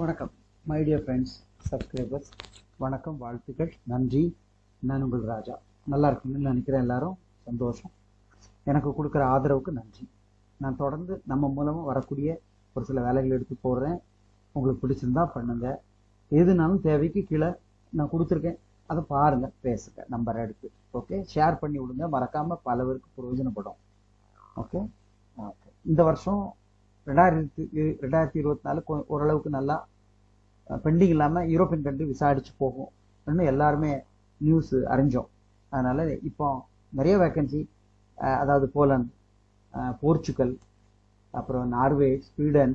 வணக்கம் my dear friends subscribers. வணக்கம், வாழ்த்துக்கள், நன்றி. நான் உங்கள் ராஜா. நல்லா இருக்கீங்கன்னு நினைக்கிறேன். எல்லாரும் சந்தோஷம். எனக்கு கொடுக்குற ஆதரவுக்கு நன்றி. நான் தொடர்ந்து நம்ம மூலமாக வரக்கூடிய ஒரு சில வேலைகள் எடுத்து போடுறேன். உங்களுக்கு பிடிச்சிருந்தா பண்ணுங்க. எதுனாலும் தேவைக்கு கீழே நான் கொடுத்துருக்கேன், அதை பாருங்க, பேசுங்க, நம்பரை எடுத்து. ஓகே, ஷேர் பண்ணி விடுங்க. மறக்காம பல பேருக்கு பிரயோஜனப்படும். ஓகே ஓகே இந்த வருஷம் 2024 ஓரளவுக்கு நல்லா பெண்டிங் இல்லாமல் யூரோப்பியன் கண்ட்ரி விசாரிச்சு போகும் இன்னும் எல்லாருமே நியூஸ் அறிஞ்சோம். அதனால இப்போ நிறைய வேக்கன்சி, அதாவது போலந்து, போர்ச்சுகல், அப்புறம் Norway, Sweden,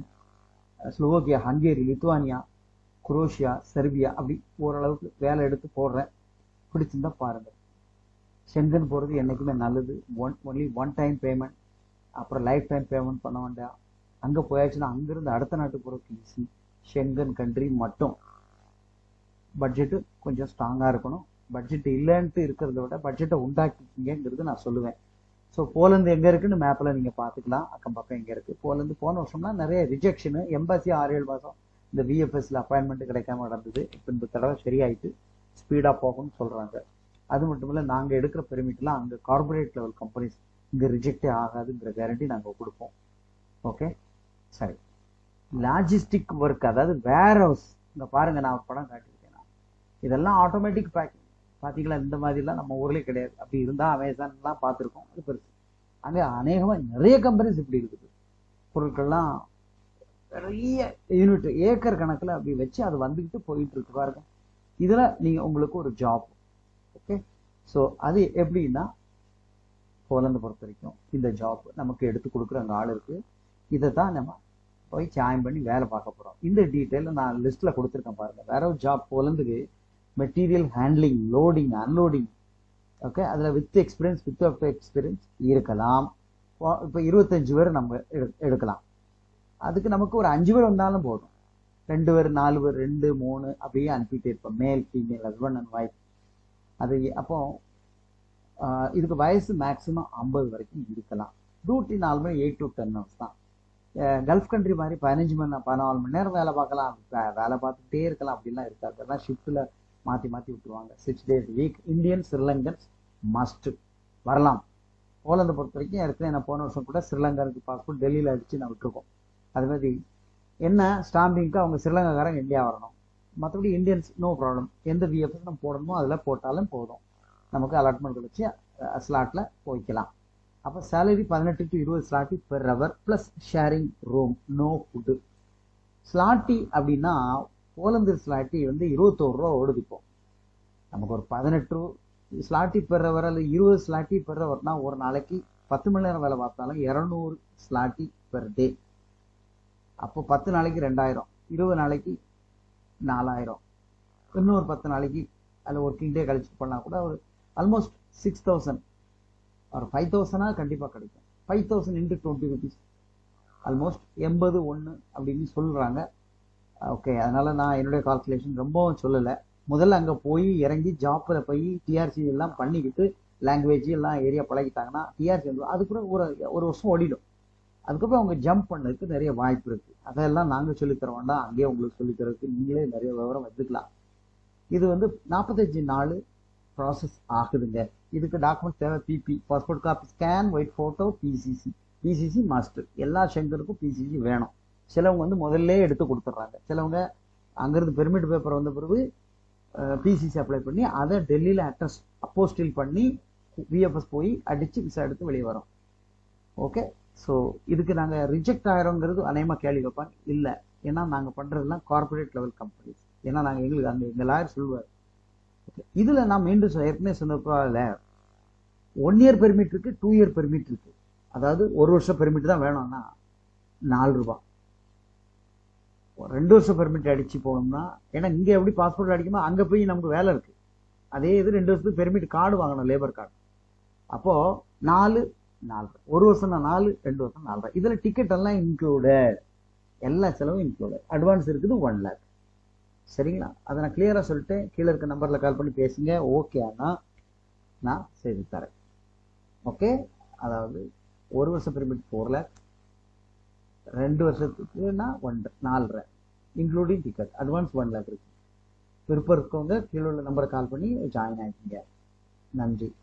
Slovakia, Hungary, Lithuania, Croatia, Serbia, அப்படி ஓரளவுக்கு வேலை எடுத்து போடுறேன். பிடிச்சிருந்தா பாருங்க. ஷெங்கன் போகிறது என்றைக்குமே நல்லது. ஒன்லி ஒன் டைம் பேமெண்ட், அப்புறம் லைஃப் டைம் பேமெண்ட் பண்ண வேண்டாம். அங்கே போயாச்சுன்னா அங்கிருந்து அடுத்த நாட்டுக்கு போகிறதுக்கு ஈஸி. ஷெங்கன் கண்ட்ரி மட்டும் பட்ஜெட்டு கொஞ்சம் ஸ்ட்ராங்காக இருக்கணும். பட்ஜெட் இல்லைன்ட்டு இருக்கிறத விட பட்ஜெட்டை உண்டாக்கிங்கிறது நான் சொல்லுவேன். ஸோ போலந்து எங்கே இருக்குன்னு மேப்பில் நீங்கள் பார்த்துக்கலாம். அக்கம் பக்கம் எங்கே இருக்குது போலந்து. போன வருஷம்னா நிறைய ரிஜெக்ஷனு, எம்பாசி 6-7 மாதம் இந்த விஎஃப்எஸ்ல அப்பாயின்மெண்ட் கிடைக்காம நடந்தது. இப்போ இந்த தடவை சரியாயிட்டு ஸ்பீடாக போகும்னு சொல்கிறாங்க. அது மட்டும் இல்லை, நாங்கள் எடுக்கிற பெர்மிட்லாம் அங்கே கார்பரேட் லெவல் கம்பெனிஸ் இங்கே ரிஜெக்டே ஆகாதுங்கிற கேரண்டி நாங்கள் கொடுப்போம். ஓகே, சரி. லாஜிஸ்டிக் ஒர்க், அதாவது வேர் ஹவுஸ். இங்கே பாருங்க, நான் ஒரு படம் காட்டியிருக்கேன். இதெல்லாம் ஆட்டோமேட்டிக் பேக்கிங். பார்த்தீங்களா, இந்த மாதிரிலாம் நம்ம ஊர்லேயே கிடையாது. அப்படி இருந்தால் அமேசான்லாம் பார்த்துருக்கோம், அது பெருசு. அங்கே அநேகமாக நிறைய கம்பெனிஸ் இப்படி இருக்குது. பொருட்கள்லாம் நிறைய யூனிட், ஏக்கர் கணக்கில் அப்படி வச்சு அது வந்துக்கிட்டு போயிட்டு இருக்கு பாருங்க. இதில் நீங்கள் உங்களுக்கு ஒரு ஜாப். ஓகே, ஸோ அது எப்படின்னா, போலந்து பொறுத்த வரைக்கும் இந்த ஜாப் நமக்கு எடுத்து கொடுக்குற அங்கே ஆள் இருக்கு. இதை தான் நம்ம போய் ஜாயின் பண்ணி வேலை பார்க்க போகிறோம். இந்த டீட்டெயிலை நான் லிஸ்ட்டில் கொடுத்துருக்கேன் பாருங்கள். வேற ஒரு ஜாப் போலந்துக்கு material handling, loading, unloading. Okay, அதில் வித் எக்ஸ்பீரியன்ஸ், வித் எக்ஸ்பீரியன்ஸ் இருக்கலாம். இப்போ 25 பேர் நம்ம எடுக்கலாம். அதுக்கு நமக்கு ஒரு 5 பேர் வந்தாலும் போதும். 2 பேர், 4 பேர், 2, 3 அப்படியே அனுப்பிட்டே இருப்போம். மேல், ஃபீமேல், ஹஸ்பண்ட் அண்ட் ஒய்ஃப். அது அப்போ இதுக்கு வயசு மேக்சிமம் 50 வரைக்கும் இருக்கலாம். டியூட்டி 4 மணி 8 to 10 hours தான். கல்ஃப் கண்ட்ரி மாதிரி 14 மணி நேரம் வேலை பார்க்கலாம், வேலை பார்த்துட்டே இருக்கலாம் அப்படிலாம் இருக்காது. அதெல்லாம் ஷிஃப்ட்டில் மாற்றி விட்டுருவாங்க. 6 days week. Indian, Sri Lankans must வரலாம். போலந்து பொறுத்த வரைக்கும் ஏற்கனவே நான் போன வருஷம் கூட ஸ்ரீலங்கனுக்கு பாஸ்போர்ட் டெல்லியில் அடித்து நான் விட்டுருக்கோம். அது மாதிரி என்ன ஸ்டாம்பிங்க்கு அவங்க ஸ்ரீலங்காக்காரங்க இந்தியா வரணும். மற்றபடி இந்தியன்ஸ் நோ ப்ராப்ளம். எந்த விஎஃப்எஸ் நம்ம போடணுமோ அதில் போட்டாலும் போதும். நமக்கு அலாட்மெண்ட் வச்சு ஸ்லாட்டில் போய்க்கலாம். அப்போ salary 18 to 20 zloty per hour plus sharing room, no food. Zloty அப்படின்னா போலந்து ஸ்லாட்டி வந்து 21 ரூபா ஓடுது. இப்போ நமக்கு ஒரு 18 ஸ்லாட்டி பெர் ஹவர் அல்லது 20 ஸ்லாட்டி பெர் ஹவர்னா ஒரு நாளைக்கு 10 மணி நேரம் வேலை பார்த்தாலும் 200 ஸ்லாட்டி பெர் டே. அப்போ 10 நாளைக்கு 2000, 20 நாளைக்கு 4000, இன்னொரு 10 நாளைக்கு அதில் ஒர்க்கிங் டே கழிச்சு பண்ணால் கூட ஒரு ஆல்மோஸ்ட் 6000 ஒரு 5000 கண்டிப்பாக கிடைக்கும். 5000 into 20 rupees ஆல்மோஸ்ட் 81 அப்படின்னு சொல்கிறாங்க. ஓகே, அதனால நான் என்னுடைய கால்குலேஷன் ரொம்பவும் சொல்லலை. முதல்ல அங்கே போய் இறங்கி ஜாப்பில் போய் டிஆர்சி எல்லாம் பண்ணிக்கிட்டு லாங்குவேஜ் எல்லாம் ஏரியா பழகிட்டாங்கன்னா டிஆர்சி வந்து அது கூட ஒரு வருஷம் ஓடிடும். அதுக்கப்புறம் அவங்க ஜம்ப் பண்ணதுக்கு நிறைய வாய்ப்பு இருக்குது. அதெல்லாம் நாங்கள் சொல்லித்தர வேண்டாம், அங்கேயே உங்களுக்கு சொல்லித்தரதுக்கு நீங்களே நிறைய விவரம் வச்சுக்கலாம். இது வந்து 45 நாள் ப்ராசஸ் ஆகுதுங்க. இதுக்கு டாக்குமெண்ட் தேவை. PP, passport copy, scan, white photo, PCC master. எல்லா ஷெங்கருக்கும் பிசிசி வேணும். சிலவங்க வந்து முதல்ல எடுத்து கொடுத்துட்றாங்க. சிலவங்க அங்கேருந்து பெர்மிட் பேப்பர் வந்த பிறகு பிசிசி அப்ளை பண்ணி அதை டெல்லியில் அட்ரஸ் அப்போஸ்டில் பண்ணி விஎஃப்எஸ் போய் அடித்து விசா எடுத்து வெளியே வரோம். ஓகே, ஸோ இதுக்கு நாங்கள் ரிஜெக்ட் ஆகிறோங்கிறது அநேகமாக கேள்வி வைப்பாங்க. இல்லை, ஏன்னா நாங்கள் பண்ணுறதுலாம் கார்பரேட் லெவல் கம்பெனிஸ். ஏன்னா நாங்கள் எங்களுக்கு அந்த எங்கள் லாயர் சொல்லுவார். இதில் நான் மீண்டும் ஏற்கனவே சொன்னப்பல 1 year பெர்மிட் இருக்கு, 2 year பெர்மிட் இருக்கு. அதாவது 1 வருஷம் பெர்மிட் தான் வேணும்னா 4 ரூபா. 2 வருஷம் பெர்மிட் அடிச்சு போகணும்னா, ஏன்னா இங்கே எப்படி பாஸ்போர்ட் அடிக்குமோ அங்கே போய் நமக்கு வேலை இருக்கு. அதே இது 2 வருஷத்துக்கு பெர்மிட் கார்டு வாங்கணும், லேபர் கார்டு. அப்போ 4 1 வருஷம் 4, 2 வருஷம் 4. இதில் டிக்கெட் எல்லாம் இன்க்ளூடட், எல்லா செலவும் இன்க்ளூடட். அட்வான்ஸ் இருக்குது 1 lakh. சரிங்களா? அதை நான் கிளியராக சொல்லிட்டேன். கீழே இருக்க நம்பரில் கால் பண்ணி பேசுங்க. ஓகே, ஆனால் நான் செய்து தரேன். ஓகே, அதாவது 1 வருஷம் permit 4 lakh, 2 வருஷத்துக்குன்னா 4.5, including ticket advance 1 lakh இருக்கு. விருப்பம் இருக்கவங்க கீழே உள்ள நம்பரை கால் பண்ணி ஜாயின் ஆகிக்கங்க. நன்றி.